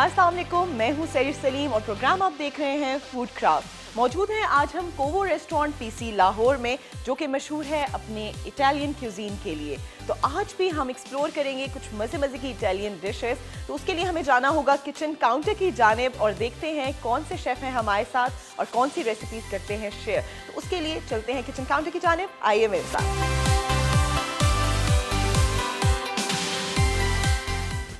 अस्सलाम वालेकुम, मैं हूं सैयद सलीम और प्रोग्राम आप देख रहे हैं फूड क्राफ्ट। मौजूद हैं आज हम कोवो रेस्टोरेंट पीसी लाहौर में, जो कि मशहूर है अपने इटालियन क्यूजीन के लिए। तो आज भी हम एक्सप्लोर करेंगे कुछ मज़े की इटालियन डिशेस। तो उसके लिए हमें जाना होगा किचन काउंटर की जानिब और देखते हैं कौन से शेफ़ हैं हमारे साथ और कौन सी रेसिपीज़ करते हैं शेयर। तो उसके लिए चलते हैं किचन काउंटर की जानिब, आइए मेरे साथ।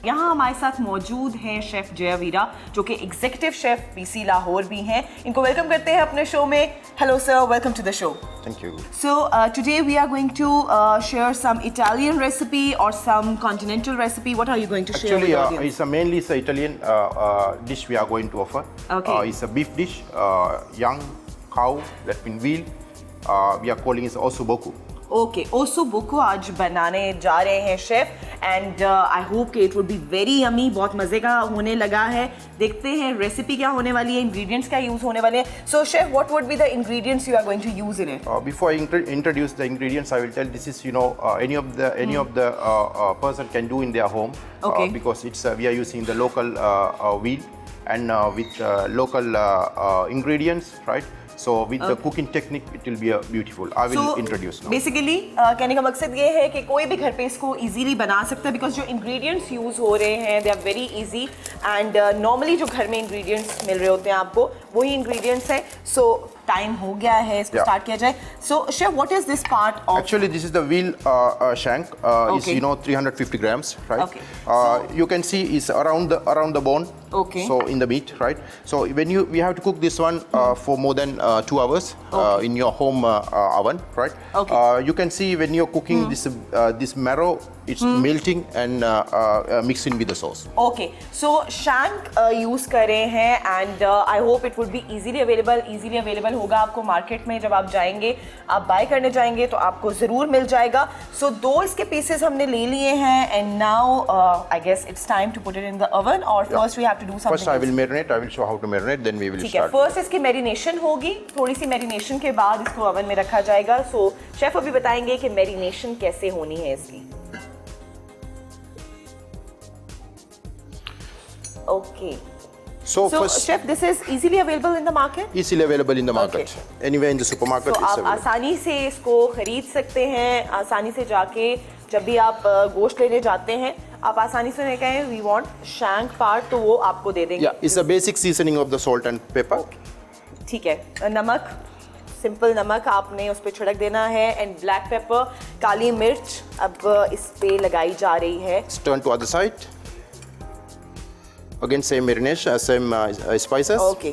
यहाँ हमारे साथ मौजूद हैं शेफ़ जयावीरा, जो कि एग्जीक्यूटिव शेफ़ पीसी लाहौर भी हैं। इनको वेलकम करते हैं अपने शो में। Hello sir, welcome to the show. Thank you. So today we are going to share some Italian recipe or some continental recipe. What are you going to share with the audience? Mainly it's an Italian dish we are going to offer. Okay. It's a beef dish, young cow, that means veal. We are calling it ossobuco. Okay, ossobuco आज बनाने जा रहे हैं chef and I hope कि it would be very yummy. बहुत मज़े का होने लगा है। देखते हैं रेसिपी क्या होने वाली है, इंग्रेडिएंट्स क्या यूज़ होने वाले हैं। So chef, what would be the ingredients you are going to use in it? Before I introduce the ingredients, I will tell this is any of the person can do in their home. Okay. Because it's we are using the local veal and with local ingredients, right? So with the cooking technique, it will be beautiful. I will introduce now. Basically कहने का मकसद ये है कि कोई भी घर पे इसको इजीली बना सकता है, बिकॉज जो इंग्रेडिएंट्स यूज़ हो रहे हैं they are very easy and normally जो घर में इंग्रेडिएंट्स मिल रहे होते हैं आपको वही इंग्रेडिएंट्स हैं। सो टाइम हो गया है, इसको स्टार्ट किया जाए। सो chef, what is this part of? Actually, this is the veal shank. Is 350 grams, right? Okay. You can see it's around the bone. Okay. So in the meat, right? So when we have to cook this one for more than 2 hours in your home oven, right? Okay. You can see when you're cooking this marrow, it's melting and mixing with the sauce. Okay, so shank use कर रहे हैं and I hope it would be easily available होगा आपको market में। जब आप जाएंगे, आप बाय करने जाएंगे तो आपको ज़रूर मिल जाएगा। सो 2 इसके पीसेस हमने ले लिए हैं and now I guess it's time to put it in the oven. और first we have to do something. First I will marinate. I will show how to marinate. Then we will ठीक है, start. First इसकी marination होगी। थोड़ी सी marination के बाद इसको oven में रखा जाएगा। सो शेफ अभी बताएंगे कि मैरिनेशन कैसे होनी है इसकी। Okay. So So chef, this is easily available in the market? Easily available in the market. Anywhere in the supermarket. So it's आप available. आसानी से इसको खरीद सकते हैं। आसानी से जाके जब भी आप गोश्त लेने जाते हैं, आप आसानी से नहीं कहें we want shank part, तो वो आपको दे देंगे। Yeah, it's a basic seasoning of the salt and pepper. ठीक है, नमक, सिंपल नमक आपने उस पर छिड़क देना है एंड ब्लैक पेपर, काली मिर्च अब इस पे लगाई जा रही है। Turn to other side. Again same marination, same spices. Okay,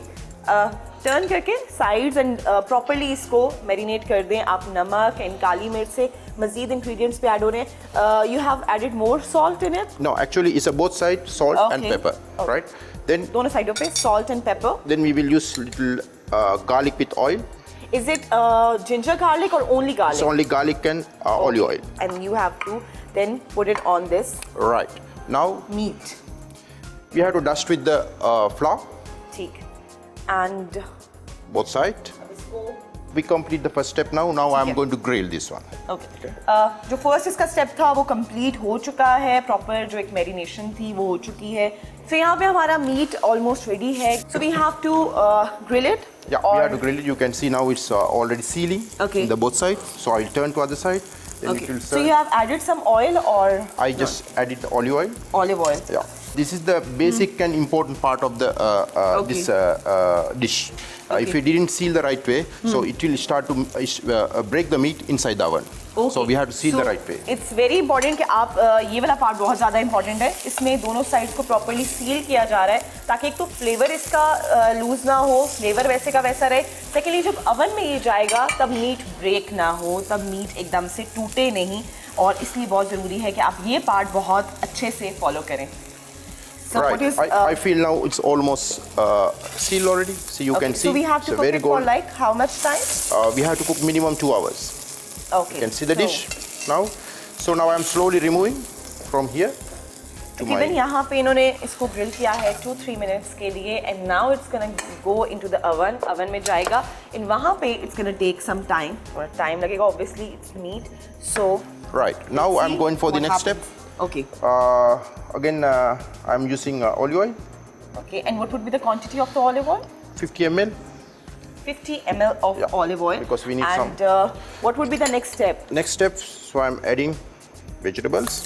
turn करके साइड्स एंड प्रॉपर्ली इसको मैरिनेट कर दें आप। नमक एंड काली मिर्च से मजीद इंग्रेडिएंट्स पे ऐड हो रहे हैं। You have added more salt in it? No, actually it's a both side salt and pepper, right? Then दोनों साइडों पे salt and pepper. then we will use little garlic with oil. Is it ginger garlic और only It's garlic? only garlic and olive oil. And you have to then put it on this Right. Now meat. we have to dust with the flour, ठीक, and both side. We complete the first step now. Now I am going to grill this one. Okay, जो first इसका step था वो complete हो चुका है। Proper जो एक मैरिनेशन थी वो हो चुकी है। तो यहाँ पे हमारा मीट ऑलमोस्ट रेडी है। So we have to grill it. Yeah, we have to grill it. You can see now it's already sealing Okay. in the both sides. So I will turn to other side. Then it Okay, will so serve. you have added some oil or I just added the olive oil. olive oil? Yeah, this is the basic and important part of the this dish. If you didn't seal the right way, so it will start to break the meat inside the oven. So we have to seal the right way. It's very important कि आप ये वाला part बहुत ज़्यादा important है। इसमें दोनों sides को प्रॉपर्ली सील किया जा रहा है ताकि एक तो फ्लेवर इसका लूज ना हो, फ्लेवर वैसे का वैसा रहे। सेकेंडली जब ओवन में ये जाएगा तब मीट ब्रेक ना हो, तब मीट एकदम से टूटे नहीं, और इसलिए बहुत ज़रूरी है कि आप ये पार्ट बहुत अच्छे से फॉलो करें। So Right. what is, I feel now it's almost sealed already. So you can see. So we have to it's cook very it for gold. like how much time? We have to cook minimum 2 hours. Okay. You can see the dish now. So now I am slowly removing from here to my. तकरीबन यहाँ पे इन्होंने इसको grill किया है 2-3 minutes के लिए and now it's gonna go into the oven. Oven में जाएगा एंड वहाँ पे it's gonna take some time, और टाइम लगेगा obviously, it's meat. So Right. Now I'm going for the next step. Okay. Again, I'm using olive oil. Okay, and what would be the quantity of the olive oil? 50 ml. 50 ml of Yeah, olive oil. because we need and, some. What would be the next step? Next step, so I'm adding vegetables.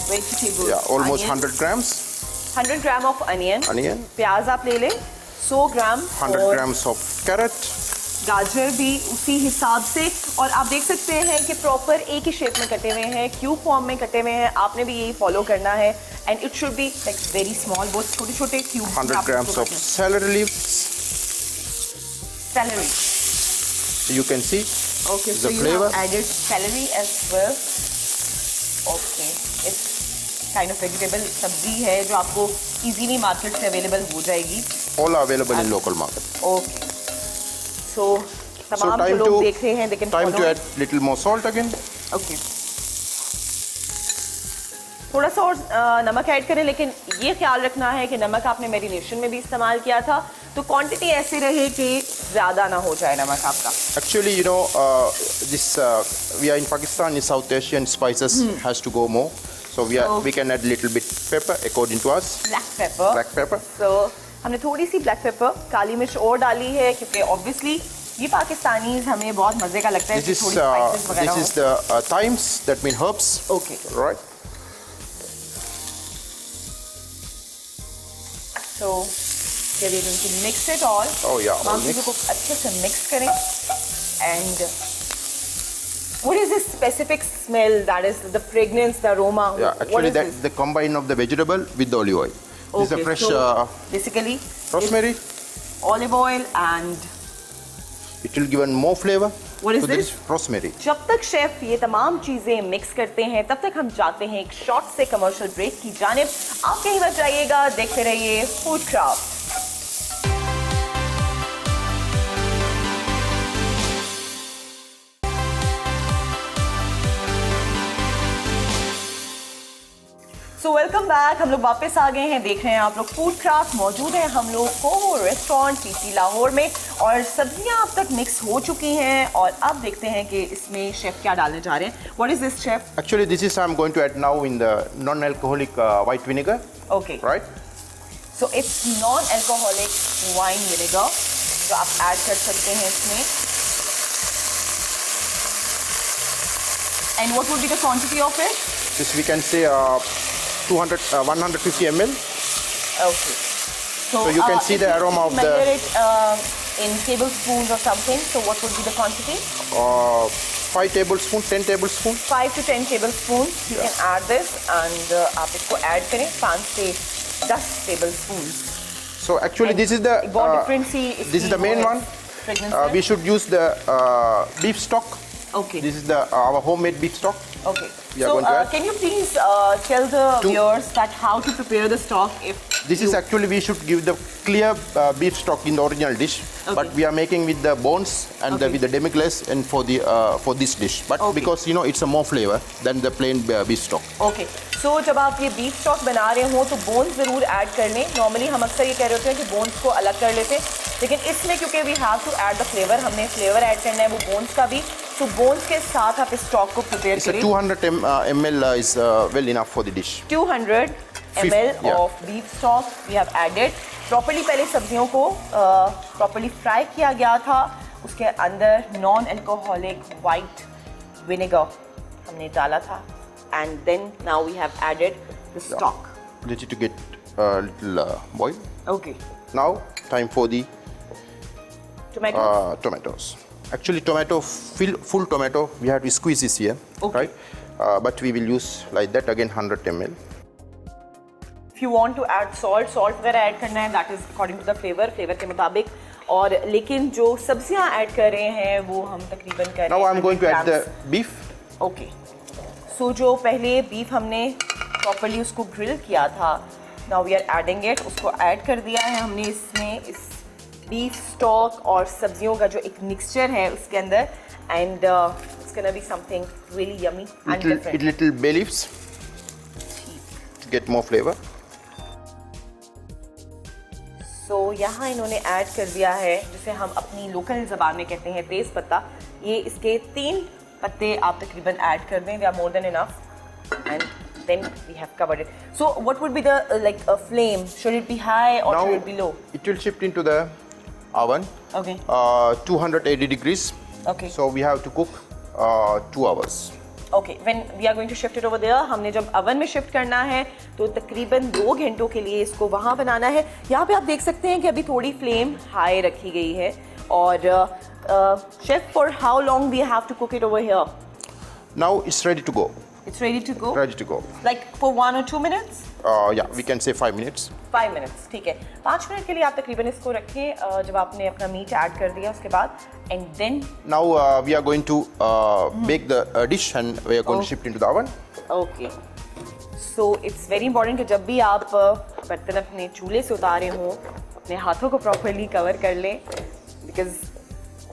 Vegetables. Yeah, almost onions. 100 grams. 100 gram of onion. Onion. प्याज आप ले लें 100 ग्राम 100 और grams of carrot. गाजर भी उसी हिसाब से। और आप देख सकते हैं कि प्रॉपर एक ही शेप में कटे हुए हैं, क्यूब फॉर्म में कटे हुए हैं। आपने भी यही फॉलो करना है and it should be like very small, बहुत छोटे छोटे cube. 100 grams of celery leaves. celery. You can see. Okay, the so you flavor. have added celery as well. Okay, it's kind of vegetable सब्जी है जो आपको easily market से available हो जाएगी। All are available in local market. Okay, so तमाम जो लोग देख रहे हैं they can time follow to it. add little more salt again. Okay. थोड़ा सा और नमक ऐड करें, लेकिन ये ख्याल रखना है कि नमक आपने मैरिनेशन में भी इस्तेमाल किया था, तो क्वांटिटी ऐसी रहे कि ज़्यादा ना हो जाए नमक आपका। Actually, you know, this we are in Pakistan. In South Asian, spices has to go more. So we can add little bit pepper according to us. Black pepper. Black pepper. So हमने थोड़ी सी black pepper, काली मिर्च और डाली है क्योंकि obviously ये Pakistanis हमें बहुत मजे का लगता है। This is थोड़ी spices वगैरह this is the thymes, that mean herbs. Okay. Right. So we're going to mix it all. Oh yeah. all तमाम mix. चीज़ों को अच्छे से मिक्स करें and what is this specific smell, that is the fragrance, the aroma? Yeah, What actually is that's this? the combine of the vegetable with the olive oil. This is a Okay, fresh so basically rosemary. it's olive oil and It will give more flavor. What is so this? Rosemary. जब तक chef ये तमाम चीजें mix करते हैं तब तक हम जाते हैं एक शॉर्ट से कमर्शियल ब्रेक की जानिब। आप कहीं मत जाइएगा, देखते रहिए food craft. So welcome back, हम लोग वापस आ गए हैं। देख रहे हैं आप लोग फूड क्राफ्ट। मौजूद है हम लोग को रेस्टोरेंट पीसी लाहौर में और सब्जियां अब तक मिक्स हो चुकी हैं और अब देखते हैं कि इसमें शेफ क्या डालने जा रहे हैं। What is this chef? Actually, this is I'm going to add now in the non-alcoholic white vinegar. Okay, Right. So it's non alcoholic wine vinegar जो आप ऐड कर सकते हैं इसमें। And what would be the quantity of it? This we can say 150 ml. Okay. So you can see if the you aroma of measure the- it in tablespoons or something, so what would be the quantity? 5 tablespoons, 10 tablespoons. 5 to 10 tablespoons. You Yeah. can add this and आप इसको add करें 5 से 10 tablespoons. So actually, this is the एक बहुत different सी this is the main one. We should use the beef stock. Okay. This is the our homemade beef stock. Okay. We are So going to add. can you please tell the viewers that how to prepare the stock if This is actually we should give the clear beef stock in the original dish, Okay. but we are making with the bones and Okay. with the demi-glace and for this dish. But Okay. because you know it's a more flavor than the plain beef stock. Okay so जब आप ये beef stock बना रहे हो तो bones ज़रूर add कर लें। नॉर्मली हम अक्सर ये कह रहे होते हैं कि बोन्स को अलग कर लेते हैं, लेकिन इसमें क्योंकि we have to add the flavour, हमने फ्लेवर ऐड करना है वो बोन्स का भी, तो बोन्स के साथ आप इस स्टॉक को प्रिपेयर It's a करें। 200 ml is well enough for the dish. 200 ml yeah. Of beef stock we have added. Properly पहले सब्जियों को प्रॉपर्ली फ्राई किया गया था, उसके अंदर नॉन अल्कोहलिक वाइट विनेगर हमने डाला था and then now we have added the stock. Let it to get a little boil. Okay. Now time for the Tomatoes. tomatoes. Actually, full tomato, we have to squeeze this here, Okay. right? But we will use like that again 100 ml. If you want to add salt वगैरह add करना है, that is according to the flavor के मुताबिक। और लेकिन जो सब्जियां add कर रहे हैं वो हम तकरीबन कर रहे हैं। Now I'm going to add the beef. Okay, so जो पहले बीफ हमने प्रॉपर्ली उसको ग्रिल किया था, now we are adding it, उसको ऐड कर दिया है हमने इसमें, इस बीफ स्टॉक और सब्जियों का जो एक मिक्सचर है उसके अंदर, and it's gonna be something really yummy and different. Little bay leaves to get more flavor. तो यहाँ इन्होंने ऐड कर दिया है जिसे हम अपनी लोकल ज़बान में कहते हैं तेज़ पत्ता। ये इसके 3 पत्ते आप तकरीबन ऐड कर दें, they are more than enough, and then we have covered it. So what would be the flame? Should it be high or Now should it be low? it will shift into the oven. Okay. 280 degrees. Okay. So we have to cook 2 hours. Okay, when we are going to shift it over there, हमने जब oven में shift करना है तो तकरीबन 2 घंटों के लिए इसको वहाँ बनाना है. यहाँ पे आप देख सकते हैं कि अभी थोड़ी flame high रखी गई है. और chef, for how long we have to cook it over here? Now it's ready to go. It's ready to go? Ready to go. Like for 1 or 2 minutes? Yeah, we can say 5 minutes. 5 minutes, ठीक है. 5 minute के लिए आप तकरीबन इसको रखें जब आपने अपना मीट ऐड कर दिया उसके बाद. And then? Now we are going to bake the dish and we are going to shift into the oven. Okay. So it's very important कि जब भी आप बर्तन अपने चूल्हे से उतारे हों, अपने हाथों को properly cover कर लें, because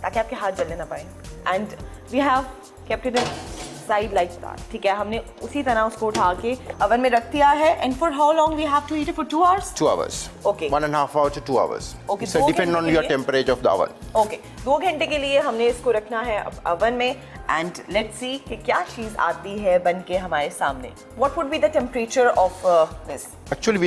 ताकि आपके हाथ जलने ना पाए. And we have kept it inside like that. ठीक है, हमने उसी तरह उसको उठा के oven में रख दिया है. And for how long we have to eat it? For 2 hours? 2 hours. Okay. 1.5 hours to 2 hours. Okay. So depend on your temperature of the oven. Okay. 2 घंटे के लिए हमने इसको रखना है oven में. And let's see कि क्या चीज़ आती है बन के हमारे सामने. What would be the temperature of this? Actually,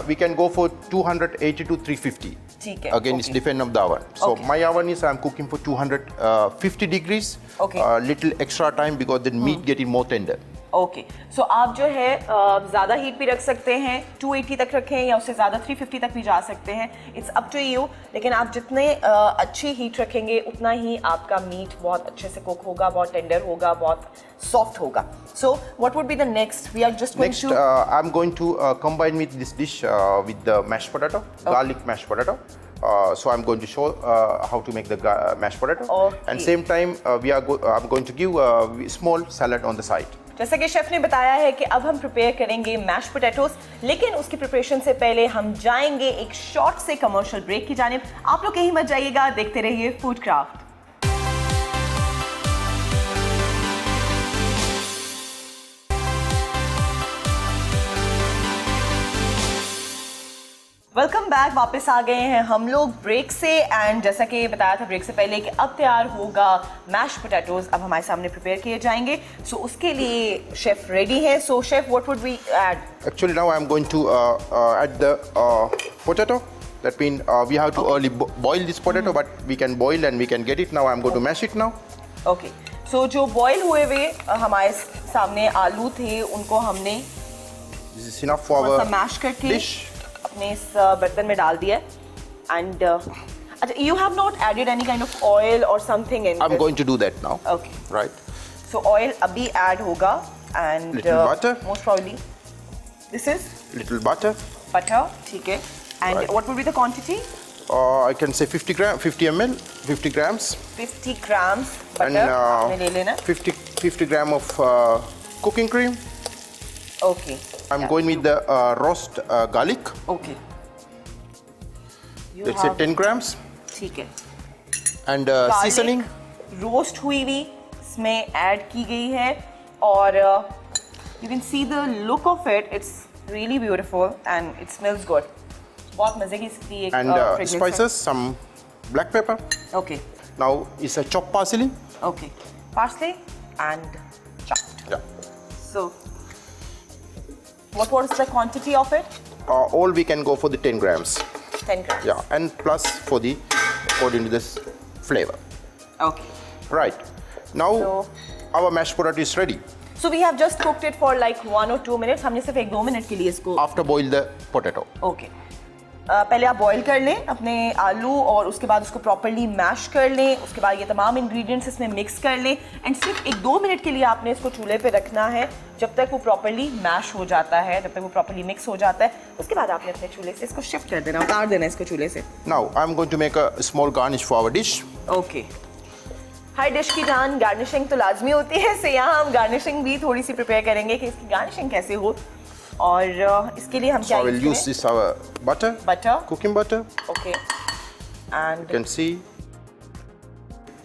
we can go for 280 to 350. ठीक है. Again, it's depend on the oven. So my oven is I'm cooking for 250 degrees. Okay. Little extra time because the meat getting more tender. Okay, so आप जो है ज़्यादा heat भी रख सकते हैं, 280 तक रखें या उससे ज़्यादा 350 तक भी जा सकते हैं. It's up to you. लेकिन आप जितने अच्छी हीट रखेंगे उतना ही आपका मीट बहुत अच्छे से कुक होगा, बहुत टेंडर होगा, बहुत सॉफ्ट होगा. So what would be the next? We are just Next, I'm going to combine with this dish with the mashed potato, garlic mashed potato. So I'm going to show how to make the mashed potato. Okay. And same time, I'm going to give a small salad on the side. जैसा कि chef ने बताया है कि अब हम prepare करेंगे mash potatoes, लेकिन उसकी प्रिपरेशन से पहले हम जाएंगे एक शॉर्ट से कमर्शियल ब्रेक की जानिब. आप लोग कहीं मत जाइएगा, देखते रहिए फूड क्राफ्ट. Welcome back. वापस आ गए हैं हम लोग ब्रेक से. एंड जैसा कि बताया था ब्रेक से पहले कि अब तैयार होगा मैश पोटैटोज. अब हमारे सामने प्रिपेयर किए जाएंगे. सो उसके लिए शेफ रेडी है. So chef, what would we add? Actually, now I'm going to add the potato. That means we have to early boil this potato, but we can boil and we can get it. Now I'm going to mash it now. Okay, so जो boil हुए हुए हमारे सामने आलू थे उनको हमने This is enough for our mash करके dish. अपने इस बर्तन में डाल दिया. एंड अच्छा, you have not added any kind of oil और something in? I'm going to do that now. Okay, Right. So oil अभी ऐड होगा. And Little butter. Most probably this is Little butter. Butter. ठीक है. And Right. What would be the quantity? I can say 50 ml, 50 grams. 50 grams And butter आपने ले लेना. 50 gram of cooking cream. Okay. I'm going with the roast garlic. Okay. Let's say 10 grams. ठीक है. And seasoning. Roast हुई हुई इसमें add की गई है. और you can see the look of it. It's really beautiful and it smells good. बहुत मजे की इसकी एक And spices, some black pepper. Okay. Now it's a chopped parsley. Okay. Parsley and chopped. Yeah. So what was the quantity of it? All we can go for the 10 grams. 10 grams. Yeah, and plus for the according to this flavor. Okay. Right. Now our mashed potato is ready. So we have just cooked it for like 1 or 2 minutes. हमने सिर्फ 1-2 minute के लिए इसको. After boil the potato. Okay. पहले आप boil कर लें अपने आलू और उसके बाद उसको प्रॉपर्ली मैश कर लें. उसके बाद ये तमाम इंग्रेडिएंट्स इसमें मिक्स कर लें. एंड सिर्फ 1-2 मिनट के लिए आपने इसको चूल्हे पे रखना है जब तक वो प्रॉपर्ली मैश हो जाता है, जब तक वो प्रॉपर्ली मिक्स हो जाता है. उसके बाद आपने अपने चूल्हे से इसको शिफ्ट कर देना, उतार देना इसको चूल्हे से. Now I'm going to make a small garnish for our dish. Okay. Her dish की जान गार्निशिंग तो लाजमी होती है. से यहाँ हम गार्निशिंग भी थोड़ी सी प्रिपेयर करेंगे कि इसकी गार्निशिंग कैसे हो. और इसके लिए हम So क्या I will use this our butter. Butter. Cooking butter. Okay. You and can see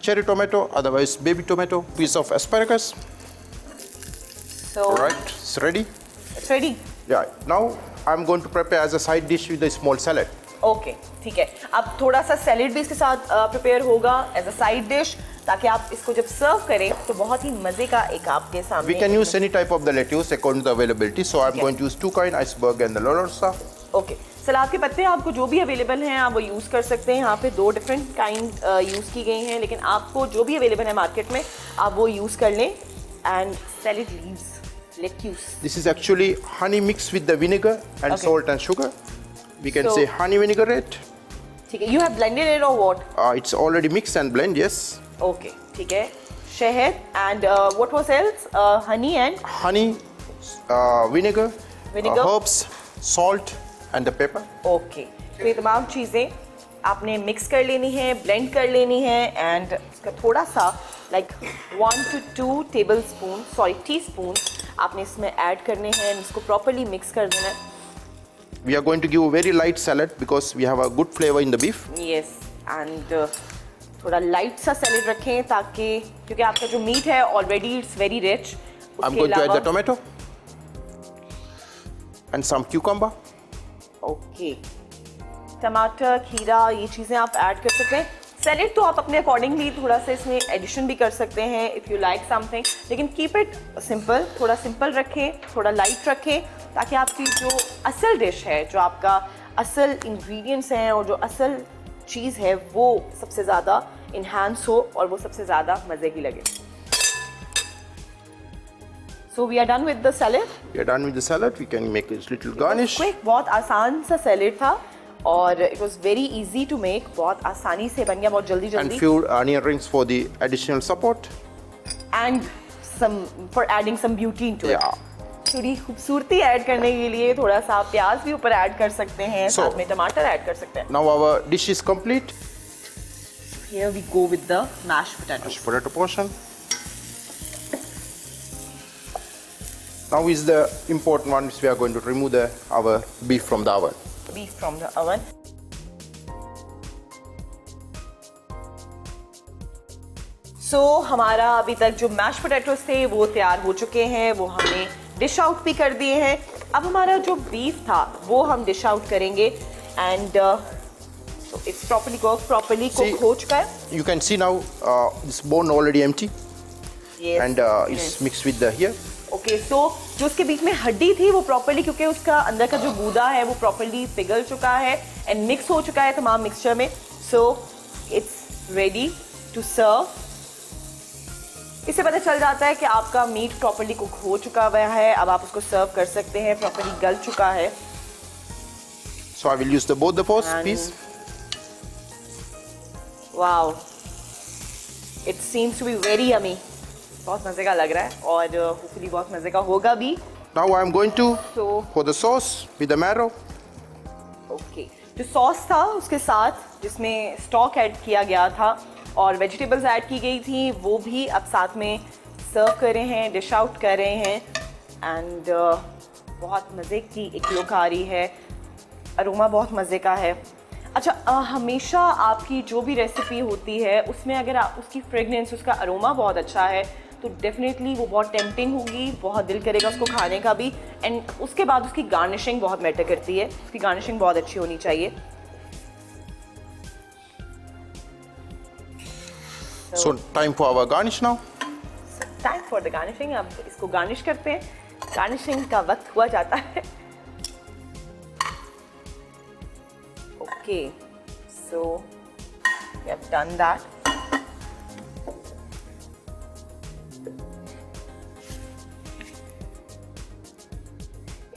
cherry tomato, otherwise baby tomato, piece of asparagus. So All right, it's ready. It's ready. Yeah. Now I'm going to prepare as a side dish with a small salad. Okay, ठीक है. अब थोड़ा सा salad भी इसके साथ prepare होगा as a side dish. ताकि आप इसको जब सर्व करें तो बहुत ही मजे का एक आपके सामने। We can use any type of the lettuce according to the availability. So I'm going to use 2 kind iceberg and the Lolorsa. Okay, सलाद के पत्ते आपको जो भी अवेलेबल हैं आप वो यूज़ कर सकते हैं। यहाँ पे 2 डिफरेंट काइंड यूज़ की गई हैं, लेकिन आपको जो भी अवेलेबल है मार्केट में आप वो यूज़ कर लें। And salad leaves, lettuce. This is actually honey mixed with the vinegar and salt and sugar. We can say honey vinaigrette. ठीक है, you have blended it or what? It's already mixed and blend, yes. Okay, ठीक है। शहद and what was else? Honey and Honey, vinegar, Vinegar. herbs, salt and the pepper. Okay. तो ये तमाम चीज़ें आपने मिक्स कर लेनी है, ब्लेंड कर लेनी है एंड इसका थोड़ा सा लाइक 1 to 2 टीस्पून आपने इसमें ऐड करने हैं। इसको प्रॉपर्ली मिक्स कर देना है। We are going to give a very light salad because we have a good flavor in the beef. Yes and थोड़ा लाइट सा सैलेड रखें ताकि क्योंकि आपका जो मीट है already it's very rich. I'm going to add the tomato and some cucumber. Okay, टमाटर, खीरा, ये चीज़ें आप ऐड कर सकते हैं। सैलेड तो आप अपने अकॉर्डिंगली थोड़ा सा इसमें एडिशन भी कर सकते हैं इफ़ यू लाइक समथिंग, लेकिन कीप इट सिंपल, थोड़ा सिंपल रखें, थोड़ा लाइट रखें ताकि आपकी जो असल डिश है, जो आपका असल इंग्रेडिएंट्स हैं और जो असल चीज़ है वो सबसे ज़्यादा इन्हांस हो और वो सबसे ज़्यादा मज़े की लगे। So we are done with the salad. We are done with the salad. We can make a little garnish. Quick, बहुत आसान सा सैलेड था और it was very easy to make. बहुत आसानी से बन गया, बहुत जल्दी And जल्दी। few onion rings for the additional support. And some for adding some beauty into it. Yeah. थोड़ी खूबसूरती ऐड करने के लिए थोड़ा सा प्याज भी ऊपर ऐड कर सकते हैं, So, साथ में टमाटर ऐड कर सकते हैं। Now our dish is complete. Here we go with the mashed potatoes. Mashed potato portion. Now is the important one, which we are going to remove our beef from the oven. Beef from the oven. So हमारा अभी तक जो mash potatoes थे वो तैयार हो चुके हैं, वो हमने डिश आउट भी कर दिए हैं। अब हमारा जो बीफ था वो हम डिश आउट करेंगे एंड इट्स प्रॉपर्ली कुक हो चुका है। You can see now this bone already empty. Yes, And it's yes. mixed with the here. Okay, so जो उसके बीच में हड्डी थी वो प्रॉपर्ली, क्योंकि उसका अंदर का जो गूदा है वो प्रॉपर्ली पिघल चुका है एंड मिक्स हो चुका है तमाम मिक्सचर में। So it's ready to serve. इससे पता चल जाता है कि आपका मीट प्रॉपर्ली कुक हो चुका हुआ है। अब आप उसको सर्व कर सकते हैं, प्रॉपर्ली गल चुका है। So I will use both the piece. Wow, it seems to be very yummy. बहुत मज़े का लग रहा है और होपफुली बहुत मज़े का होगा भी। Now I am going to So- for the sauce with the marrow. Okay, जो सॉस था उसके साथ जिसमें स्टॉक ऐड किया गया था और वेजिटेबल्स ऐड की गई थी वो भी अब साथ में सर्व कर रहे हैं, डिश आउट कर रहे हैं एंड बहुत मज़े की एक लुक आ रही है। अरोमा बहुत मज़े का है। अच्छा, हमेशा आपकी जो भी रेसिपी होती है उसमें अगर आप उसकी फ्रेगनेंस, उसका अरोमा बहुत अच्छा है तो डेफिनेटली वो बहुत टेम्पटिंग होगी, बहुत दिल करेगा उसको खाने का भी। एंड उसके बाद उसकी गार्निशिंग बहुत मैटर करती है, उसकी गार्निशिंग बहुत अच्छी होनी चाहिए। So time for our garnish now. Time for the garnishing. अब इसको गार्निश करते हैं, गार्निशिंग का वक्त हुआ जाता है। Okay, so we have done that.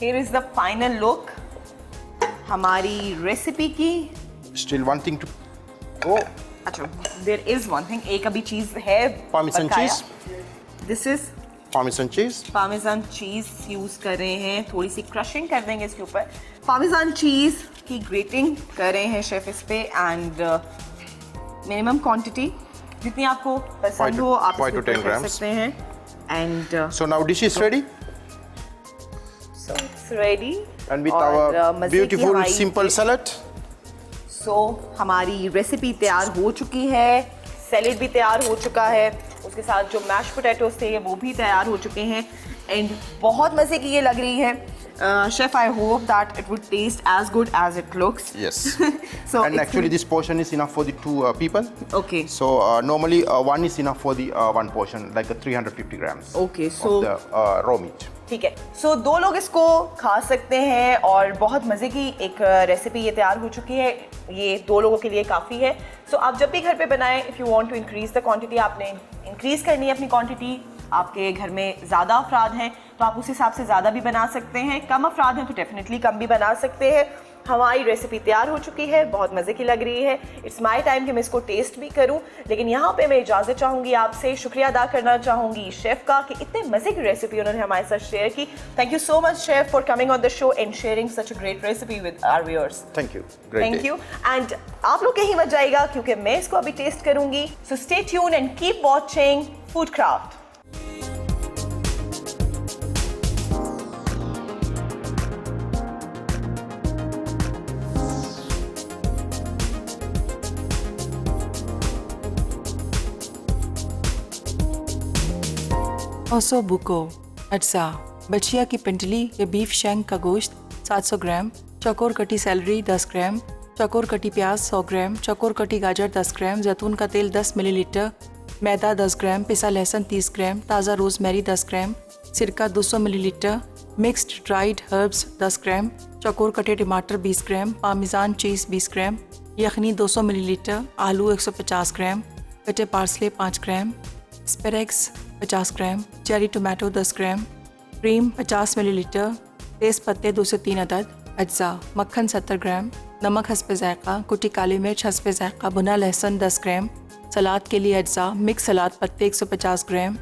Here is the final look हमारी रेसिपी की। Still one thing to go. अच्छा, there is one thing, एक अभी चीज है Parmesan बकाया। cheese. This is Parmesan cheese. Parmesan चीज यूज कर रहे हैं, थोड़ी सी क्रशिंग कर देंगे इसके ऊपर। पामेजान चीज की ग्रेटिंग कर रहे हैं शेफ इस पे एंड मिनिमम क्वांटिटी जितनी आपको पसंद हो आप 5 to 10 कर grams. सकते हैं and So now dish is ready. So it's ready And with our beautiful simple salad. सो हमारी रेसिपी तैयार हो चुकी है, सैलेड भी तैयार हो चुका है, उसके साथ जो मैश पोटैटोज थे वो भी तैयार हो चुके हैं एंड बहुत मज़े की ये लग रही है। Chef, I hope that it would taste as good as it looks. Yes. So And actually this portion is enough for the 2 people. Okay. So normally one is enough for the 1 portion, like 350 grams Okay, so of the raw meat. ठीक है, सो 2 लोग इसको खा सकते हैं और बहुत मज़े की एक रेसिपी ये तैयार हो चुकी है। ये 2 लोगों के लिए काफ़ी है। सो आप जब भी घर पे बनाएं, if you want to increase the quantity, आपने इंक्रीज़ करनी है अपनी क्वांटिटी। आपके घर में ज़्यादा अफराद हैं तो आप उस हिसाब से ज़्यादा भी बना सकते हैं, कम अफराद हैं तो डेफिनेटली कम भी बना सकते हैं। हमारी रेसिपी तैयार हो चुकी है, बहुत मज़े की लग रही है। इट्स माई टाइम कि मैं इसको टेस्ट भी करूं, लेकिन यहाँ पे मैं इजाज़त चाहूँगी आपसे, शुक्रिया अदा करना चाहूँगी शेफ़ का कि इतने मज़े की रेसिपी उन्होंने हमारे साथ शेयर की। Thank you so much chef for coming on the show and sharing such a great recipe with our viewers. Thank you. Great thank day. You एंड आप लोग कहीं मत जाइएगा क्योंकि मैं इसको अभी टेस्ट करूँगी। So stay tune and keep watching food craft. Ossobuco अज्जा, बचिया की पिंटली या बीफ शैंक का गोश्त 700 ग्राम, चौकोर कटी सैलरी 10 ग्राम, चौकोर कटी प्याज 100 ग्राम, चौकोर कटी गाजर 10 ग्राम, जैतून का तेल 10 मिलीलीटर, मैदा 10 ग्राम, पिसा लहसुन 30 ग्राम, ताज़ा रोज़मेरी 10 ग्राम, सिरका 200 मिलीलीटर, मिक्स्ड ड्राइड हर्ब्स 10 ग्राम, चौकोर कटे टमाटर 20 ग्राम, पार्मेजान चीज़ 20 ग्राम, यखनी 200 मिलीलीटर, आलू 150 ग्राम, कटे पार्सले 5 ग्राम, स्पेरेक्स 50 ग्राम, चेरी टोमेटो 10 ग्राम, क्रीम 50 मिलीलीटर, तेज़ पत्ते 2 से 3 अदद, अज्जा, मक्खन 70 ग्राम, नमक हस्बे ज़ायक़ा, कुटी काली मिर्च हस्बे ज़ायक़ा, भुना लहसुन 10 ग्राम, सलाद के लिए अज्जा, मिक्स सलाद पत्ते 150 ग्राम,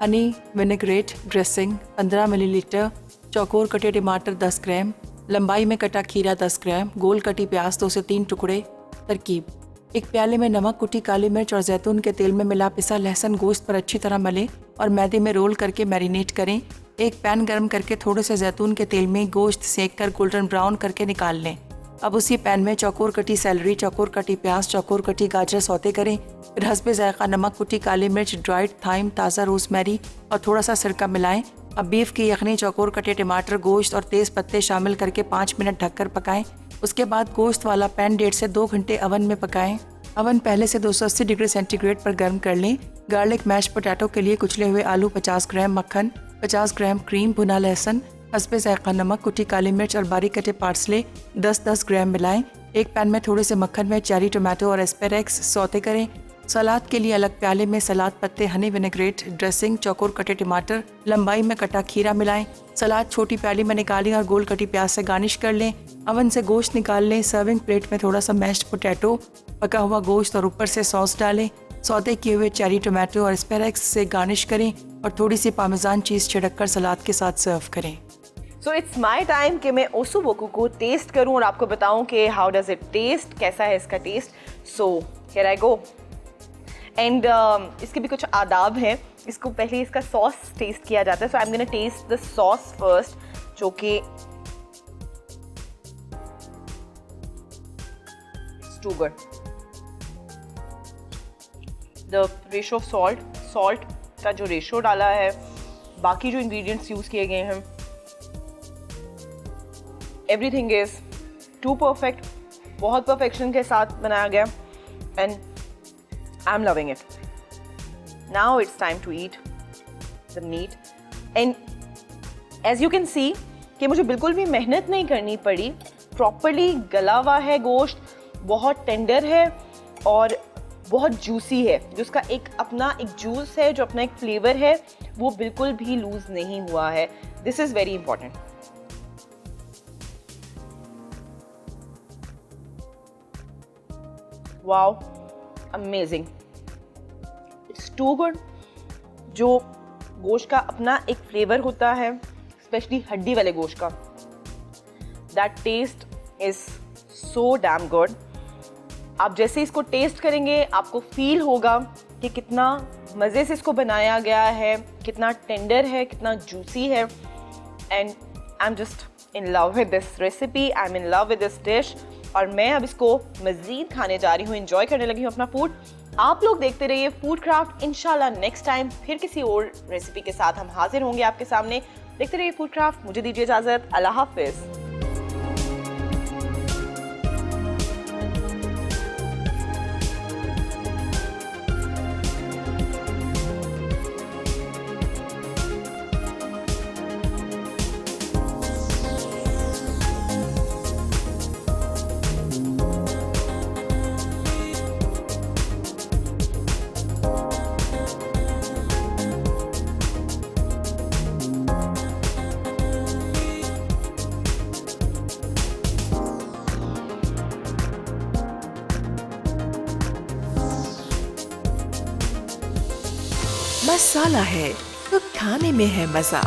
हनी विनेग्रेट ड्रेसिंग 15 मिलीलीटर, चौकोर कटे टमाटर 10 ग्राम, लंबाई में कटा खीरा 10 ग्राम, गोल कटी प्याज 2 से 3 टुकड़े। तरकीब: एक प्याले में नमक, कुटी काली मिर्च और जैतून के तेल में मिला पिसा लहसुन गोश्त पर अच्छी तरह मलें और मैदे में रोल करके मैरिनेट करें। एक पैन गर्म करके थोड़े से जैतून के तेल में गोश्त सेक कर गोल्डन ब्राउन करके निकाल लें। अब उसी पैन में चौकोर कटी सैलरी, चौकोर कटी प्याज, चौकोर कटी गाजर सौते करें। फिर हस्बे ज़ायक़ा नमक, कुटी काली मिर्च, ड्राइड थाइम, ताज़ा रोज़मेरी और थोड़ा सा सिरका मिलाएं। अब बीफ की यखनी, चौकोर कटे टमाटर, गोश्त और तेज़ पत्ते शामिल करके 5 मिनट ढककर पकाएं। उसके बाद गोश्त वाला पैन 1.5 से 2 घंटे अवन में पकाएं। अवन पहले से 280 डिग्री सेंटीग्रेड पर गर्म कर लें। गार्लिक मैश पोटैटो के लिए कुचले हुए आलू 50 ग्राम, मक्खन 50 ग्राम, क्रीम, भुना लहसुन, हस्बे ज़ायक़ा नमक, कुटी काली मिर्च और बारीक कटे पार्सले 10-10 ग्राम मिलाएं। एक पैन में थोड़े से मक्खन में चेरी टोमेटो और एस्पेरेक्स सौते करें। सलाद के लिए अलग प्याले में सलाद पत्ते, हनी विनेग्रेट ड्रेसिंग, चौकोर कटे टमाटर, लंबाई में कटा खीरा मिलाएं। सलाद छोटी प्याली में निकालें और गोल कटी प्याज से गार्निश कर लें। अवन से गोश्त निकाल लें। सर्विंग प्लेट में थोड़ा सा मैश्ड पोटैटो, पका हुआ गोश्त और ऊपर से सॉस डालें। सौते किए हुए चेरी टोमेटो और एस्पेरेक्स से गार्निश करें और थोड़ी सी पार्मेजान चीज़ छिड़क कर सलाद के साथ सर्व करें। सो इट्स माई टाइम कि मैं ओसो बुको को टेस्ट करूं और आपको बताऊं कि हाउ डज इट टेस्ट, कैसा है इसका taste. So here I go and इसके भी कुछ आदाब हैं। इसको पहले इसका सॉस टेस्ट किया जाता है। So I am gonna test the sauce first, जो कि too good. The ratio of salt का जो रेशो डाला है, बाकी जो इंग्रेडिएंट्स यूज किए गए हैं, एवरीथिंग इज टू परफेक्ट, बहुत परफेक्शन के साथ बनाया गया and I am loving it. Now it's time to eat the meat and as you can see कि मुझे बिल्कुल भी मेहनत नहीं करनी पड़ी। प्रॉपरली गला हुआ है गोश्त, बहुत टेंडर है और बहुत जूसी है। जो उसका एक अपना एक जूस है, जो अपना एक फ्लेवर है, वो बिल्कुल भी लूज नहीं हुआ है। This is very important. Wow, amazing, it's too good. जो गोश्त का अपना एक फ्लेवर होता है, स्पेशली हड्डी वाले गोश्त का, that taste is so damn good. आप जैसे इसको टेस्ट करेंगे आपको फील होगा कि कितना मज़े से इसको बनाया गया है, कितना टेंडर है, कितना जूसी है and I am just in love with this recipe, I am in love with this dish. और मैं अब इसको मज़ीद खाने जा रही हूँ, इंजॉय करने लगी हूँ अपना फूड। आप लोग देखते रहिए फूड क्राफ्ट। इंशाल्लाह नेक्स्ट टाइम फिर किसी और रेसिपी के साथ हम हाजिर होंगे आपके सामने। देखते रहिए फूड क्राफ्ट। मुझे दीजिए इजाजत, अल्लाह हाफिज। मसाला है तो खाने में है मजा।